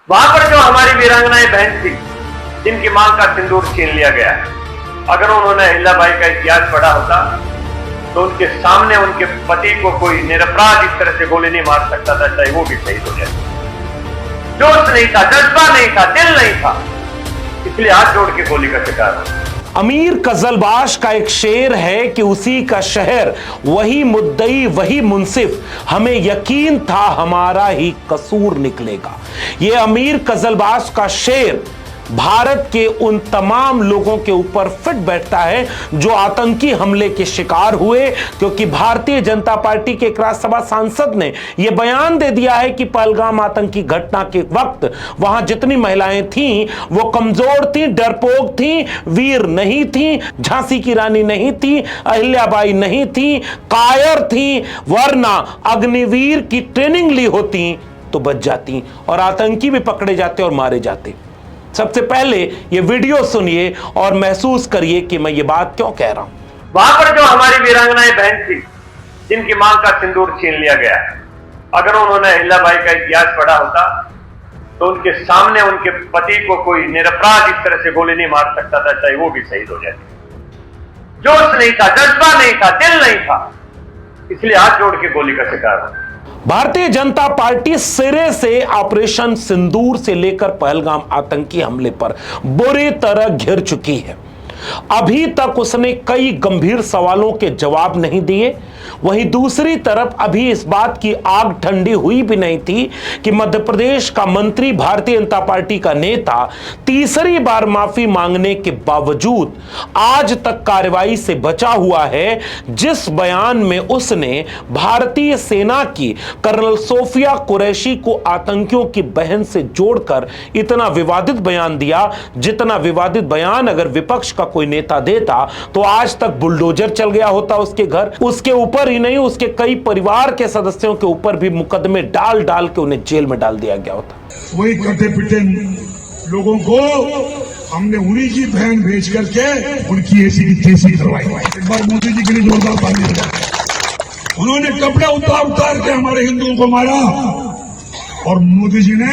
वहां पर जो हमारी वीरांगनाएं बहन थी, जिनकी मां का सिंदूर छीन लिया गया, अगर उन्होंने अहिल्याबाई का इतिहास पढ़ा होता तो उनके सामने उनके पति को कोई निरपराध इस तरह से गोली नहीं मार सकता था, चाहे वो भी शहीद हो जाए। जोश नहीं था, जज्बा नहीं था, दिल नहीं था, इसलिए हाथ जोड़ के गोली का शिकार हो। अमीर कजलबाश का एक शेर है कि उसी का शहर, वही मुद्दई, वही मुंसिफ, हमें यकीन था हमारा ही कसूर निकलेगा। यह अमीर कजलबाश का शेर भारत के उन तमाम लोगों के ऊपर फिट बैठता है जो आतंकी हमले के शिकार हुए, क्योंकि भारतीय जनता पार्टी के एक राज्यसभा सांसद ने यह बयान दे दिया है कि पहलगाम आतंकी घटना के वक्त वहां जितनी महिलाएं थीं वो कमजोर थीं, डरपोक थीं, वीर नहीं थीं, झांसी की रानी नहीं थी, अहिल्याबाई नहीं थी, कायर थी, वरना अग्निवीर की ट्रेनिंग ली होती तो बच जाती और आतंकी भी पकड़े जाते और मारे जाते। सबसे पहले ये वीडियो सुनिए और महसूस करिए कि मैं ये बात क्यों कह रहा हूं। वहां पर जो हमारी वीरांगनाएं बहन थी, जिनकी मां का सिंदूर छीन लिया गया, अगर उन्होंने अहिल्याबाई का इतिहास पढ़ा होता तो उनके सामने उनके पति को कोई निरपराध इस तरह से गोली नहीं मार सकता था, चाहे वो भी शहीद हो जाए। जोश नहीं था, जज्बा नहीं था, दिल नहीं था, इसलिए हाथ जोड़ के गोली का शिकार हो। भारतीय जनता पार्टी सिरे से ऑपरेशन सिंदूर से लेकर पहलगाम आतंकी हमले पर बुरी तरह घिर चुकी है। अभी तक उसने कई गंभीर सवालों के जवाब नहीं दिए। वहीं दूसरी तरफ अभी इस बात की आग ठंडी हुई भी नहीं थी कि मध्य प्रदेश का मंत्री, भारतीय जनता पार्टी का नेता तीसरी बार माफी मांगने के बावजूद आज तक कार्रवाई से बचा हुआ है, जिस बयान में उसने भारतीय सेना की कर्नल सोफिया कुरैशी को आतंकियों की बहन से जोड़कर इतना विवादित बयान दिया, जितना विवादित बयान अगर विपक्ष का कोई नेता देता तो आज तक बुलडोजर चल गया होता उसके घर। उसके ऊपर ही नहीं, उसके कई परिवार के सदस्यों के ऊपर भी मुकदमे डाल डाल के उन्हें जेल में डाल दिया गया होता। वही कटे पिटे लोगों को हमने उन्हीं की बहन भेज करके उनकी ऐसी की तैसी करवाई। एक बार मोदी जी के लिए जोरदार ताली बजाओ। उन्होंने कपड़े उतार के हमारे हिंदुओं को मारा और मोदी जी ने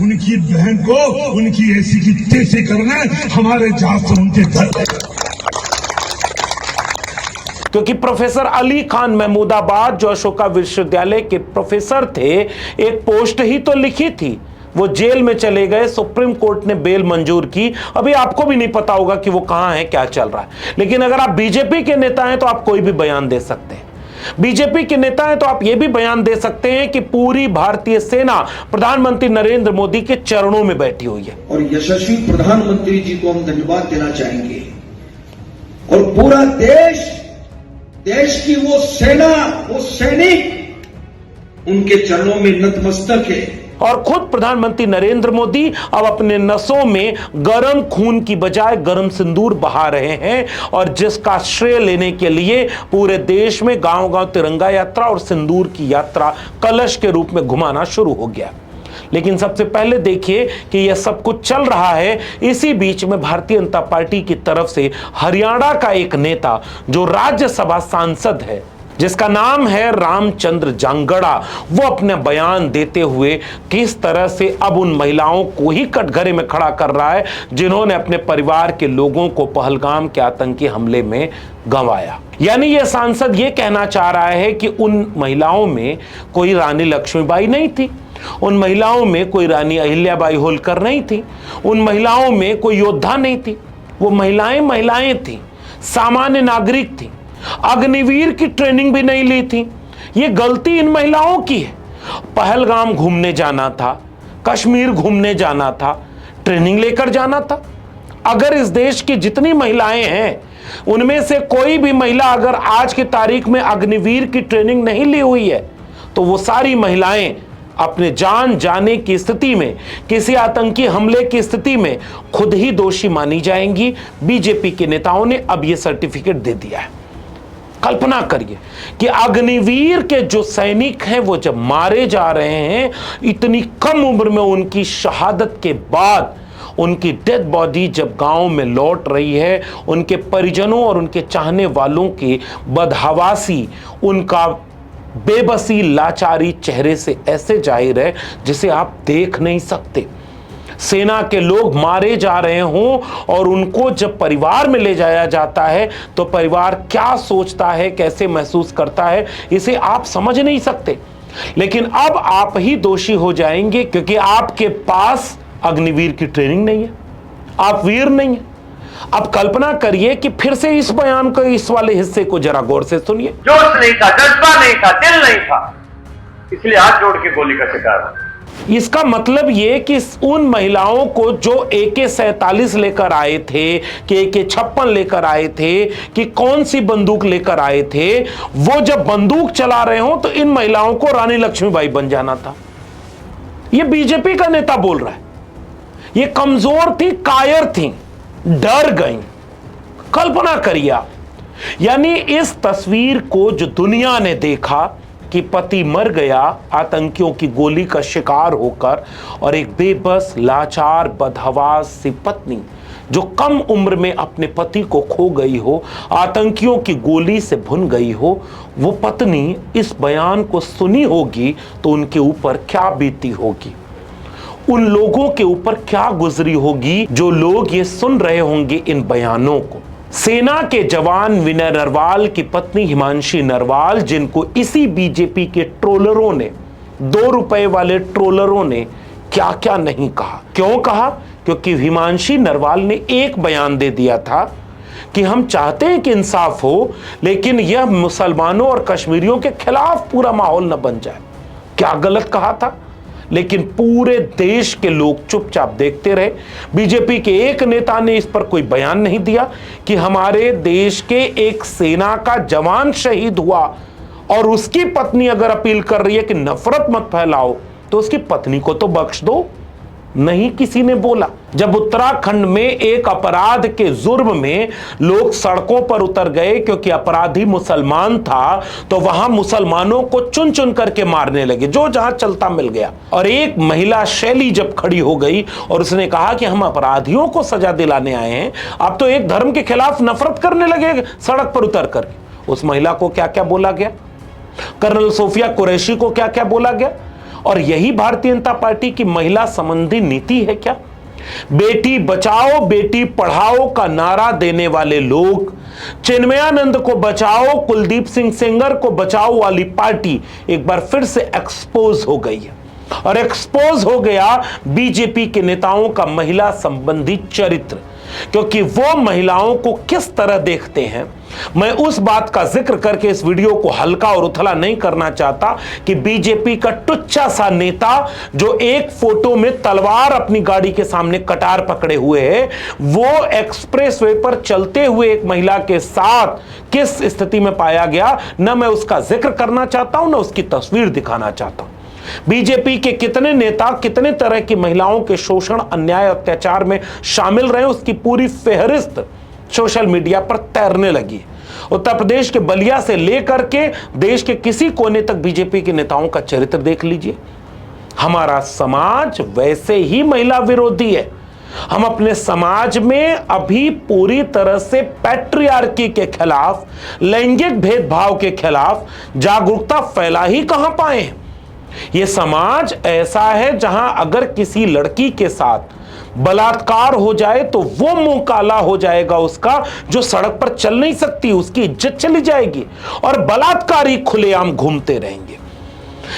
उनकी बहन को उनकी ऐसी की तैसी करने हमारे जहाज से उनके घर। क्योंकि प्रोफेसर अली खान महमूदाबाद जो अशोका विश्वविद्यालय के प्रोफेसर थे, एक पोस्ट ही तो लिखी थी, वो जेल में चले गए, सुप्रीम कोर्ट ने बेल मंजूर की। अभी आपको भी नहीं पता होगा कि वो कहां है, क्या चल रहा है, लेकिन अगर आप बीजेपी के नेता हैं तो आप कोई भी बयान दे सकते हैं। बीजेपी के नेता हैं तो आप यह भी बयान दे सकते हैं कि पूरी भारतीय सेना प्रधानमंत्री नरेंद्र मोदी के चरणों में बैठी हुई है और यशस्वी प्रधानमंत्री जी को हम धन्यवाद देना चाहेंगे। और पूरा देश की वो सेना, वो सैनिक उनके चरणों में नतमस्तक है। और खुद प्रधानमंत्री नरेंद्र मोदी अब अपने नसों में गर्म खून की बजाय गर्म सिंदूर बहा रहे हैं, और जिसका श्रेय लेने के लिए पूरे देश में गांव-गांव तिरंगा यात्रा और सिंदूर की यात्रा कलश के रूप में घुमाना शुरू हो गया। लेकिन सबसे पहले देखिए कि यह सब कुछ चल रहा है, इसी बीच में भारतीय जनता पार्टी की तरफ से हरियाणा का एक नेता जो राज्यसभा सांसद है, जिसका नाम है रामचंद्र जांगड़ा, वो अपने बयान देते हुए किस तरह से अब उन महिलाओं को ही कटघरे में खड़ा कर रहा है जिन्होंने अपने परिवार के लोगों को पहलगाम के आतंकी हमले में गंवाया। यानी यह सांसद ये कहना चाह रहा है कि उन महिलाओं में कोई रानी लक्ष्मीबाई नहीं थी, उन महिलाओं में कोई रानी अहिल्याबाई होलकर नहीं थी, उन महिलाओं में कोई योद्धा नहीं थी, वो महिलाएं थी, सामान्य नागरिक थी, अग्निवीर की ट्रेनिंग भी नहीं ली थी। ये गलती इन महिलाओं की है। पहलगाम घूमने जाना था, कश्मीर घूमने जाना था, ट्रेनिंग लेकर जाना था। अगर इस देश की जितनी महिलाएं हैं उनमें से कोई भी महिला अगर आज की तारीख में अग्निवीर की ट्रेनिंग नहीं ली हुई है तो वो सारी महिलाएं अपने जान जाने की स्थिति में, किसी आतंकी हमले की स्थिति में खुद ही दोषी मानी जाएंगी। बीजेपी के नेताओं ने अब यह सर्टिफिकेट दे दिया है। कल्पना करिए कि अग्निवीर के जो सैनिक हैं वो जब मारे जा रहे हैं, इतनी कम उम्र में उनकी शहादत के बाद उनकी डेड बॉडी जब गांव में लौट रही है, उनके परिजनों और उनके चाहने वालों की बदहवासी, उनका बेबसी लाचारी चेहरे से ऐसे जाहिर है जिसे आप देख नहीं सकते। सेना के लोग मारे जा रहे हों और उनको जब परिवार में ले जाया जाता है तो परिवार क्या सोचता है, कैसे महसूस करता है, इसे आप समझ नहीं सकते। लेकिन अब आप ही दोषी हो जाएंगे क्योंकि आपके पास अग्निवीर की ट्रेनिंग नहीं है, आप वीर नहीं है। अब कल्पना करिए कि फिर से इस बयान को, इस वाले हिस्से को जरा गौर से सुनिए। जोश नहीं था, जज्बा नहीं था, दिल नहीं था, इसलिए हाथ जोड़ के गोली का शिकार हो। इसका मतलब ये कि उन महिलाओं को जो AK-47 लेकर आए थे, कि AK-56 लेकर आए थे, कि कौन सी बंदूक लेकर आए थे, वो जब बंदूक चला रहे हो तो इन महिलाओं को रानी लक्ष्मीबाई बन जाना था। ये बीजेपी का नेता बोल रहा है। ये कमजोर थी, कायर थी, डर गई। कल्पना करिए आप, यानी इस तस्वीर को जो दुनिया ने देखा कि पति मर गया आतंकियों की गोली का शिकार होकर, और एक बेबस लाचार बदहवास सी पत्नी जो कम उम्र में अपने पति को खो गई हो, आतंकियों की गोली से भुन गई हो, वो पत्नी इस बयान को सुनी होगी तो उनके ऊपर क्या बीती होगी, उन लोगों के ऊपर क्या गुजरी होगी जो लोग ये सुन रहे होंगे इन बयानों को। सेना के जवान विनय नरवाल की पत्नी हिमांशी नरवाल, जिनको इसी बीजेपी के ट्रोलरों ने, 2 रुपए वाले ट्रोलरों ने क्या क्या नहीं कहा। क्यों कहा? क्योंकि हिमांशी नरवाल ने एक बयान दे दिया था कि हम चाहते हैं कि इंसाफ हो, लेकिन यह मुसलमानों और कश्मीरियों के खिलाफ पूरा माहौल न बन जाए। क्या गलत कहा था? लेकिन पूरे देश के लोग चुपचाप देखते रहे। बीजेपी के एक नेता ने इस पर कोई बयान नहीं दिया कि हमारे देश के एक सेना का जवान शहीद हुआ और उसकी पत्नी अगर अपील कर रही है कि नफरत मत फैलाओ तो उसकी पत्नी को तो बख्श दो। नहीं किसी ने बोला। जब उत्तराखंड में एक अपराध के जुर्म में लोग सड़कों पर उतर गए क्योंकि अपराधी मुसलमान था, तो वहां मुसलमानों को चुन चुन करके मारने लगे, जो जहां चलता मिल गया। और एक महिला शैली जब खड़ी हो गई और उसने कहा कि हम अपराधियों को सजा दिलाने आए हैं, अब तो एक धर्म के खिलाफ नफरत करने लगे सड़क पर उतर कर। उस महिला को क्या क्या बोला गया, कर्नल सोफिया कुरैशी को क्या क्या बोला गया। और यही भारतीय जनता पार्टी की महिला संबंधी नीति है क्या? बेटी बचाओ बेटी पढ़ाओ का नारा देने वाले लोग, चिन्मयानंद को बचाओ कुलदीप सिंह सेंगर को बचाओ वाली पार्टी एक बार फिर से एक्सपोज हो गई है। और एक्सपोज हो गया बीजेपी के नेताओं का महिला संबंधी चरित्र, क्योंकि वो महिलाओं को किस तरह देखते हैं। मैं उस बात का जिक्र करके इस वीडियो को हल्का और उथला नहीं करना चाहता कि बीजेपी का टुच्चा सा नेता जो एक फोटो में तलवार अपनी गाड़ी के सामने कटार पकड़े हुए है, वो एक्सप्रेसवे पर चलते हुए एक महिला के साथ किस स्थिति में पाया गया, न मैं उसका जिक्र करना चाहता हूं, न उसकी तस्वीर दिखाना चाहता हूं। बीजेपी के कितने नेता कितने तरह की महिलाओं के शोषण, अन्याय, अत्याचार में शामिल रहे, उसकी पूरी फेहरिस्त सोशल मीडिया पर तैरने लगी। उत्तर प्रदेश के बलिया से लेकर के देश के किसी कोने तक बीजेपी के नेताओं का चरित्र देख लीजिए। हमारा समाज वैसे ही महिला विरोधी है। हम अपने समाज में अभी पूरी तरह से पैट्रियार्की के खिलाफ, लैंगिक भेदभाव के खिलाफ जागरूकता फैला ही कहां पाए हैं। यह समाज ऐसा है जहां अगर किसी लड़की के साथ बलात्कार हो जाए तो वो मुंह काला हो जाएगा उसका, जो सड़क पर चल नहीं सकती, उसकी इज्जत चली जाएगी और बलात्कारी खुलेआम घूमते रहेंगे।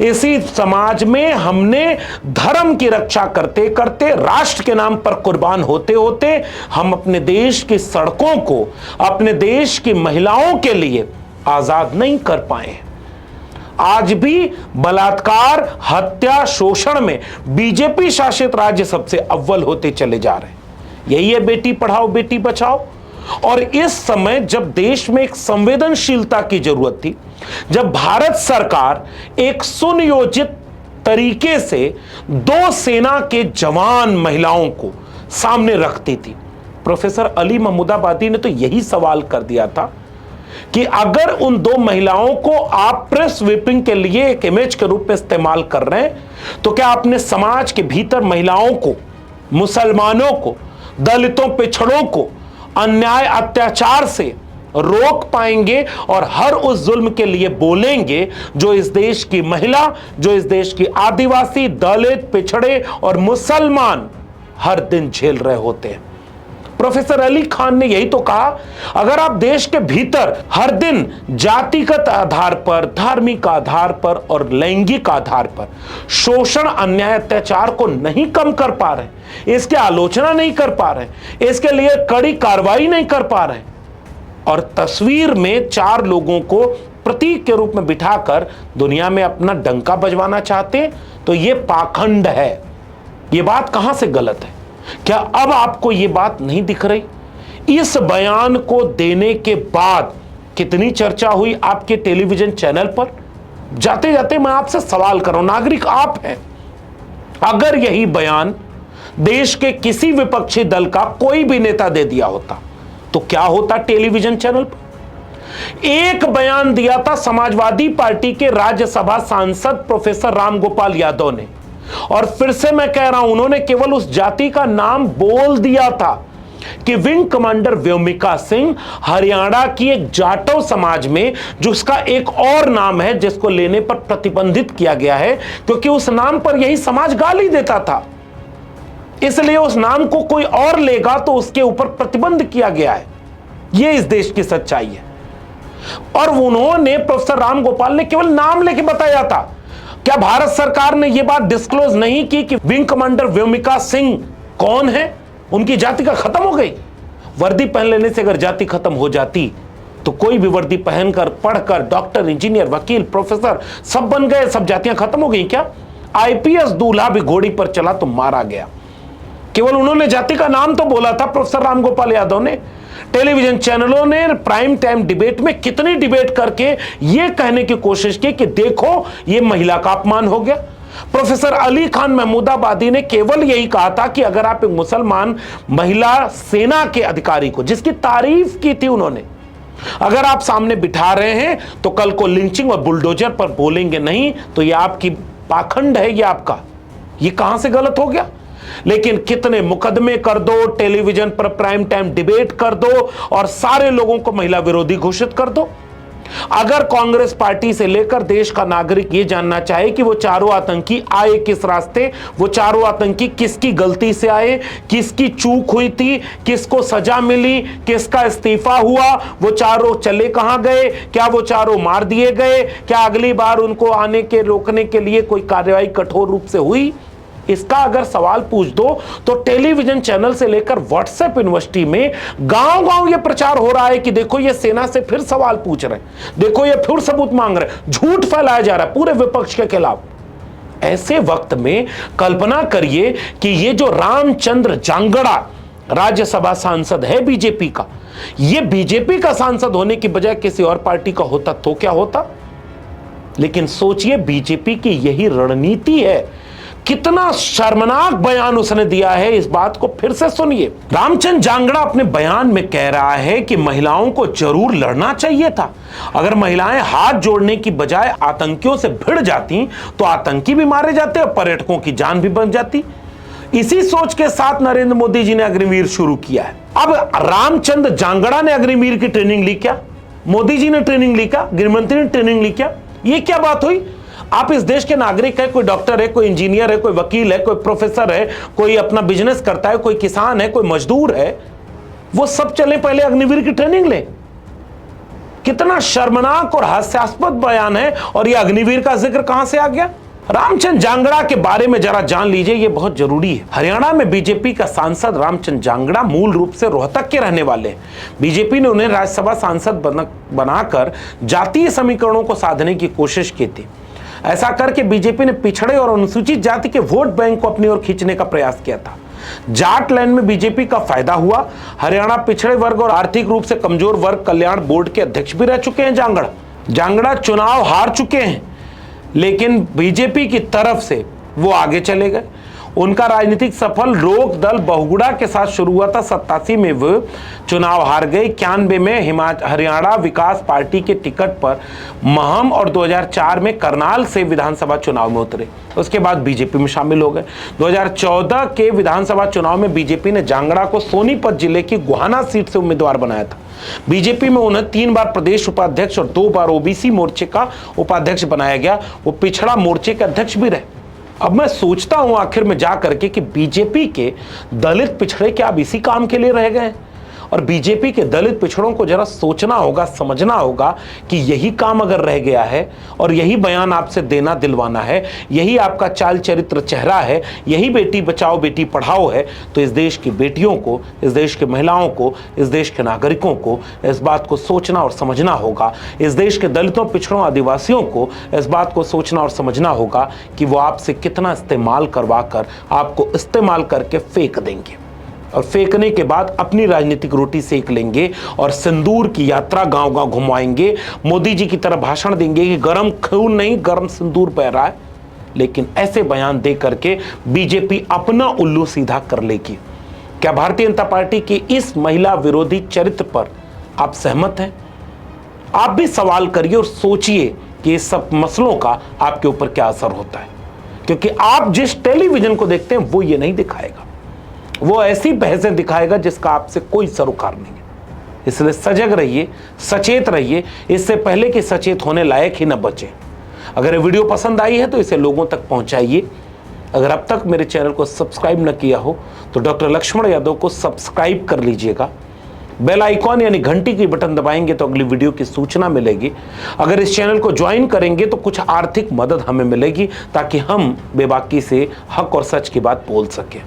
इसी समाज में हमने धर्म की रक्षा करते करते, राष्ट्र के नाम पर कुर्बान होते होते हम अपने देश की सड़कों को, अपने देश की महिलाओं के लिए आजाद नहीं कर पाए। आज भी बलात्कार, हत्या, शोषण में बीजेपी शासित राज्य सबसे अव्वल होते चले जा रहे हैं। यही है बेटी पढ़ाओ बेटी बचाओ। और इस समय जब देश में एक संवेदनशीलता की जरूरत थी, जब भारत सरकार एक सुनियोजित तरीके से 2 सेना के जवान महिलाओं को सामने रखती थी, प्रोफेसर अली महमूदाबादी ने तो यही सवाल कर दिया था कि अगर उन 2 महिलाओं को आप प्रेस व्हिपिंग के लिए एक इमेज के रूप में इस्तेमाल कर रहे हैं, तो क्या अपने समाज के भीतर महिलाओं को, मुसलमानों को, दलितों, पिछड़ों को अन्याय, अत्याचार से रोक पाएंगे और हर उस जुल्म के लिए बोलेंगे जो इस देश की महिला, जो इस देश की आदिवासी, दलित, पिछड़े और मुसलमान हर दिन झेल रहे होते हैं। प्रोफेसर अली खान ने यही तो कहा, अगर आप देश के भीतर हर दिन जातिगत आधार पर, धार्मिक आधार पर और लैंगिक आधार पर शोषण, अन्याय, अत्याचार को नहीं कम कर पा रहे, इसकी आलोचना नहीं कर पा रहे, इसके लिए कड़ी कार्रवाई नहीं कर पा रहे और तस्वीर में 4 लोगों को प्रतीक के रूप में बिठाकर दुनिया में अपना डंका बजवाना चाहते हैं, तो यह पाखंड है। यह बात कहां से गलत है? क्या अब आपको यह बात नहीं दिख रही? इस बयान को देने के बाद कितनी चर्चा हुई आपके टेलीविजन चैनल पर। जाते जाते मैं आपसे सवाल कर रहा हूं, नागरिक आप हैं, अगर यही बयान देश के किसी विपक्षी दल का कोई भी नेता दे दिया होता तो क्या होता टेलीविजन चैनल पर? एक बयान दिया था समाजवादी पार्टी के राज्यसभा सांसद प्रोफेसर रामगोपाल यादव ने, और फिर से मैं कह रहा हूं, उन्होंने केवल उस जाति का नाम बोल दिया था कि विंग कमांडर व्योमिका सिंह हरियाणा की एक जाटो समाज में, जिसका एक और नाम है जिसको लेने पर प्रतिबंधित किया गया है क्योंकि उस नाम पर यही समाज गाली देता था, इसलिए उस नाम को कोई और लेगा तो उसके ऊपर प्रतिबंध किया गया है। यह इस देश की सच्चाई है। और उन्होंने, प्रोफेसर रामगोपाल ने केवल नाम लेके बताया था। क्या भारत सरकार ने यह बात डिस्क्लोज नहीं की कि विंग कमांडर व्योमिका सिंह कौन है? उनकी जाति का खत्म हो गई? वर्दी पहन लेने से अगर जाति खत्म हो जाती तो कोई भी वर्दी पहनकर, पढ़कर डॉक्टर, इंजीनियर, वकील, प्रोफेसर सब बन गए, सब जातियां खत्म हो गई क्या? आईपीएस दूल्हा भी घोड़ी पर चला तो मारा गया। केवल उन्होंने जाति का नाम तो बोला था प्रोफेसर रामगोपाल यादव ने। टेलीविजन चैनलों ने प्राइम टाइम डिबेट में कितनी डिबेट करके यह कहने की कोशिश की कि देखो यह महिला का अपमान हो गया। प्रोफेसर अली खान महमूदाबादी ने केवल यही कहा था कि अगर आप एक मुसलमान महिला सेना के अधिकारी को, जिसकी तारीफ की थी उन्होंने, अगर आप सामने बिठा रहे हैं तो कल को लिंचिंग और बुलडोजर पर बोलेंगे नहीं, तो यह आपकी पाखंड है, यह आपका, यह कहां से गलत हो गया? लेकिन कितने मुकदमे कर दो, टेलीविजन पर प्राइम टाइम डिबेट कर दो और सारे लोगों को महिला विरोधी घोषित कर दो। अगर कांग्रेस पार्टी से लेकर देश का नागरिक यह जानना चाहे कि वो चारों आतंकी आए किस रास्ते, वो चारों आतंकी किसकी गलती से आए, किसकी चूक हुई थी, किसको सजा मिली, किसका इस्तीफा हुआ, वो चारों चले कहां गए, क्या वो चारों मार दिए गए, क्या अगली बार उनको आने के रोकने के लिए कोई कार्रवाई कठोर रूप से हुई, इसका अगर सवाल पूछ दो तो टेलीविजन चैनल से लेकर व्हाट्सएप यूनिवर्सिटी में गांव-गांव यह प्रचार हो रहा है कि देखो ये सेना से फिर सवाल पूछ रहे हैं, देखो ये फिर सबूत मांग रहे हैं, झूठ फैलाया जा रहा है पूरे विपक्ष के खिलाफ। ऐसे वक्त में कल्पना करिए कि ये जो रामचंद्र जांगड़ा राज्यसभा सांसद है बीजेपी का, ये बीजेपी का सांसद होने की बजाय किसी और पार्टी का होता तो क्या होता? लेकिन सोचिए बीजेपी की यही रणनीति है। कितना शर्मनाक बयान उसने दिया है, इस बात को फिर से सुनिए। रामचंद्र जांगड़ा अपने बयान में कह रहा है कि महिलाओं को जरूर लड़ना चाहिए था। अगर महिलाएं हाथ जोड़ने की बजाय आतंकियों से भिड़ जाती तो आतंकी भी मारे जाते और पर्यटकों की जान भी बच जाती। इसी सोच के साथ नरेंद्र मोदी जी ने अग्निवीर शुरू किया है। अब रामचंद्र जांगड़ा ने अग्निवीर की ट्रेनिंग ली क्या? मोदी जी ने ट्रेनिंग ली क्या? गृहमंत्री ने ट्रेनिंग ली क्या? ये क्या बात हुई? आप इस देश के नागरिक है, कोई डॉक्टर है, कोई इंजीनियर है, कोई वकील है, कोई प्रोफेसर है, कोई अपना बिजनेस करता है, कोई किसान है, कोई मजदूर है, वो सब चले पहले अग्निवीर की ट्रेनिंग ले। कितना शर्मनाक और हास्यास्पद बयान है। और ये अग्निवीर का जिक्र कहां से आ गया? रामचंद्र जांगड़ा के बारे में जरा जान लीजिए, यह बहुत जरूरी है। हरियाणा में बीजेपी का सांसद रामचंद्र जांगड़ा मूल रूप से रोहतक के रहने वाले हैं। बीजेपी ने उन्हें राज्यसभा सांसद बनाकर जातीय समीकरणों को साधने की कोशिश की थी। ऐसा करके बीजेपी ने पिछड़े और अनुसूचित जाति के वोट बैंक को अपनी ओर खींचने का प्रयास किया था। जाट लैंड में बीजेपी का फायदा हुआ। हरियाणा पिछड़े वर्ग और आर्थिक रूप से कमजोर वर्ग कल्याण बोर्ड के अध्यक्ष भी रह चुके हैं जांगड़ा चुनाव हार चुके हैं, लेकिन बीजेपी की तरफ से वो आगे चले गए। उनका राजनीतिक सफल लोक दल बहुगुणा के साथ शुरू हुआ था। 87 में वो चुनाव हार गए। 91 में हरियाणा विकास पार्टी के टिकट पर महम और 2004 में करनाल से विधानसभा चुनाव में उतरे। उसके बाद बीजेपी में शामिल हो गए। 2014 के विधानसभा चुनाव में बीजेपी ने जांगड़ा को सोनीपत जिले की गोहाना सीट से उम्मीदवार बनाया था। बीजेपी में उन्हें 3 बार प्रदेश उपाध्यक्ष और 2 बार ओबीसी मोर्चे का उपाध्यक्ष बनाया गया। वो पिछड़ा मोर्चे के अध्यक्ष भी रहे। अब मैं सोचता हूं आखिर में जाकर के कि बीजेपी के दलित पिछड़े क्या अब इसी काम के लिए रह गए? और बीजेपी के दलित पिछड़ों को जरा सोचना होगा, समझना होगा कि यही काम अगर रह गया है और यही बयान आपसे देना दिलवाना है, यही आपका चाल चरित्र चेहरा है, यही बेटी बचाओ बेटी पढ़ाओ है, तो इस देश की बेटियों को, इस देश की महिलाओं को, इस देश के नागरिकों को इस बात को सोचना और समझना होगा। इस देश के दलितों, पिछड़ों, आदिवासियों को इस बात को सोचना और समझना होगा कि वो आपसे कितना इस्तेमाल करवा कर आपको इस्तेमाल करके फेंक देंगे और फेंकने के बाद अपनी राजनीतिक रोटी सेक लेंगे और सिंदूर की यात्रा गांव गांव घुमाएंगे। मोदी जी की तरह भाषण देंगे कि गर्म खून नहीं गर्म सिंदूर बह रहा है। लेकिन ऐसे बयान दे करके बीजेपी अपना उल्लू सीधा कर लेगी। क्या भारतीय जनता पार्टी की इस महिला विरोधी चरित्र पर आप सहमत हैं? आप भी सवाल करिए और सोचिए कि इस सब मसलों का आपके ऊपर क्या असर होता है, क्योंकि आप जिस टेलीविजन को देखते हैं वो ये नहीं दिखाएगा, वो ऐसी बहसें दिखाएगा जिसका आपसे कोई सरोकार नहीं है। इसलिए सजग रहिए, सचेत रहिए, इससे पहले कि सचेत होने लायक ही न बचे। अगर ये वीडियो पसंद आई है तो इसे लोगों तक पहुंचाइए। अगर अब तक मेरे चैनल को सब्सक्राइब न किया हो तो डॉक्टर लक्ष्मण यादव को सब्सक्राइब कर लीजिएगा। बेल आइकॉन यानी घंटी की बटन दबाएंगे तो अगली वीडियो की सूचना मिलेगी। अगर इस चैनल को ज्वाइन करेंगे तो कुछ आर्थिक मदद हमें मिलेगी ताकि हम बेबाकी से हक और सच की बात बोल सकें।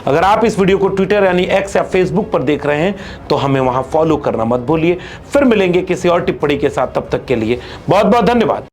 अगर आप इस वीडियो को ट्विटर यानी एक्स या फेसबुक पर देख रहे हैं तो हमें वहां फॉलो करना मत भूलिए। फिर मिलेंगे किसी और टिप्पणी के साथ, तब तक के लिए बहुत बहुत धन्यवाद।